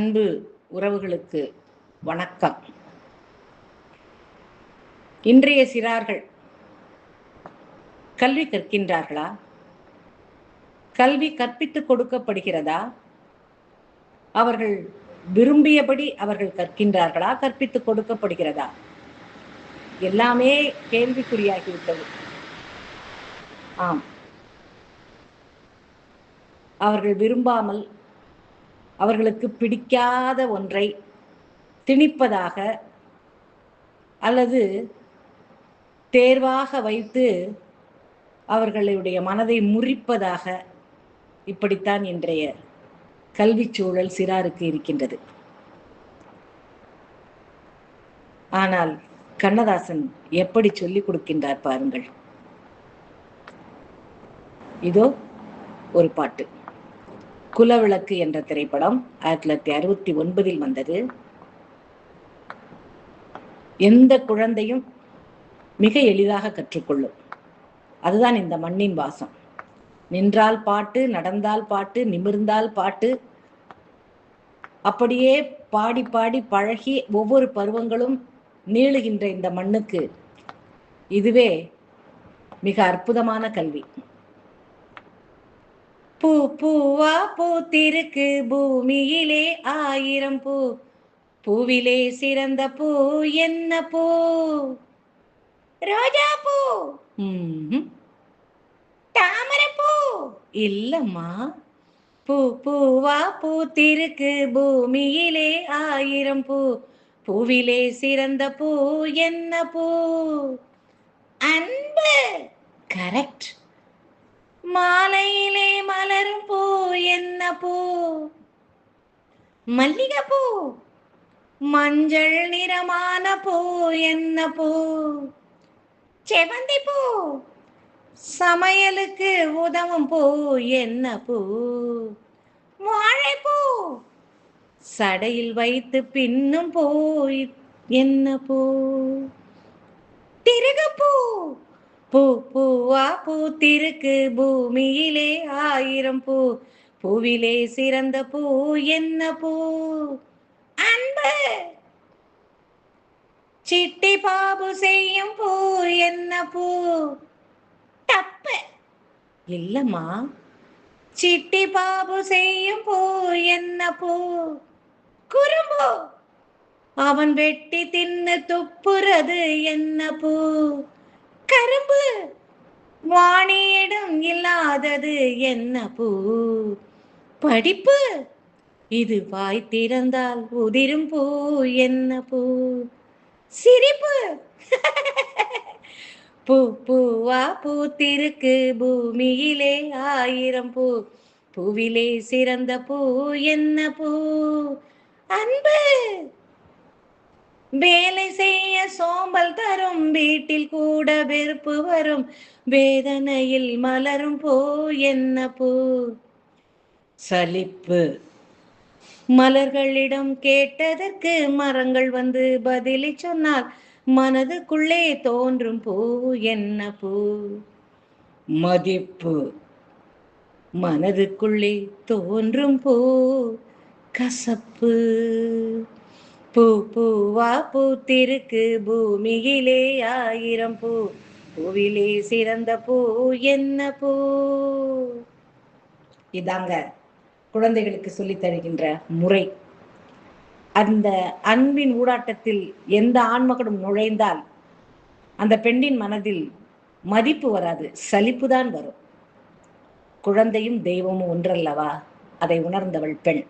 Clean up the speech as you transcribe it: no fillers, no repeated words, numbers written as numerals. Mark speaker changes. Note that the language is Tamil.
Speaker 1: அன்பு உறவுகளுக்கு வணக்கம். இன்றைய சிறார்கள் கல்வி கற்கின்றார்களா? கல்வி கற்பித்துக் கொடுக்கப்படுகிறதா? அவர்கள் விரும்பியபடி அவர்கள் கற்கின்றார்களா? கற்பித்துக் கொடுக்கப்படுகிறதா? எல்லாமே கேள்விக்குறியாகிவிட்டது. ஆம், அவர்கள் விரும்பாமல் அவர்களுக்கு பிடிக்காத ஒன்றை திணிப்பதாக அல்லது தேர்வாக வைத்து அவர்களுடைய மனதை முறிப்பதாக இப்படித்தான் இன்றைய கல்வி சூழல் சிறாருக்கு இருக்கின்றது. ஆனால் கண்ணதாசன் எப்படி சொல்லிக் கொடுக்கின்றார் பாருங்கள். இதோ ஒரு பாட்டு. குலவிளக்கு என்ற திரைப்படம் 1969 வந்தது. எந்த குழந்தையும் மிக எளிதாக கற்றுக்கொள்ளும். அதுதான் இந்த மண்ணின் வாசம். நின்றால் பாட்டு, நடந்தால் பாட்டு, நிமிர்ந்தால் பாட்டு, அப்படியே பாடி பாடி பழகி ஒவ்வொரு பருவங்களும் நீளுகின்ற இந்த மண்ணுக்கு இதுவே மிக அற்புதமான கல்வி. பூ பூவா பூத்திருக்கு பூமியிலே 1000 பூ, பூவிலே சிறந்த பூ என்ன பூ? ரோஜா பூ. தாமரை பூ இல்லம்மா. பூ பூவா பூத்திருக்கு பூமியிலே 1000 பூ, பூவிலே சிறந்த பூ என்ன பூ? அன்பு. கரெக்ட். மாலையிலே மலரும் பூ என்ன பூ? மல்லிகைப்பூ. மஞ்சள் நிறமான பூ என்ன பூ? செவந்தி பூ. சமையலுக்கு உதவும் பூ என்ன பூ? வாழைப்பூ. சடையில் வைத்து பின்னும் பூ என்ன பூ? திருகுப்பூ. பூ பூவா பூத்திருக்கு பூமியிலே 1000 பூ, பூவிலே சிறந்த பூ என்ன பூ? அன்பு. சிட்டி பாபு செய்யும் பூ என்ன பூ? தப்பு இல்லம்மா. சிட்டி பாபு செய்யும் பூ என்ன பூ? குறும்பு. அவன் வெட்டி தின்னு துப்புறது என்ன பூ? கரும்பு. வாணியிடம் இல்லாதது என்ன பூ? படிப்பு. இது வாய் திறந்தால் உதிரும் பூ என்ன பூ? சிரிப்பு. பூ பூவா பூத்திருக்கு பூமியிலே 1000 பூ, பூவிலே சிறந்த பூ என்ன பூ? அன்பு. வேலை செய்ய சோம்பல் தரும், வீட்டில் கூட வெறுப்பு வரும், வேதனையில் மலரும் பூ என்ன பூ? சலிப்பு. மலர்களிடம் கேட்டதற்கு மரங்கள் வந்து பதிலை சொன்னால் மனதுக்குள்ளே தோன்றும் பூ என்ன பூ? மதிப்பு. மனதுக்குள்ளே தோன்றும் பூ கசப்பு. பூ பூவா பூத்திருக்கு பூமியிலே 1000 பூ, பூவிலே சிறந்த பூ என்ன பூ? இதாங்க குழந்தைகளுக்கு சொல்லித் தருகின்ற முறை. அந்த அன்பின் ஊடாட்டத்தில் எந்த ஆண்மகனும் நுழைந்தால் அந்த பெண்ணின் மனதில் மதிப்பு வராது, சலிப்புதான் வரும். குழந்தையும் தெய்வமும் ஒன்றல்லவா? அதை உணர்ந்தவள் பெண்.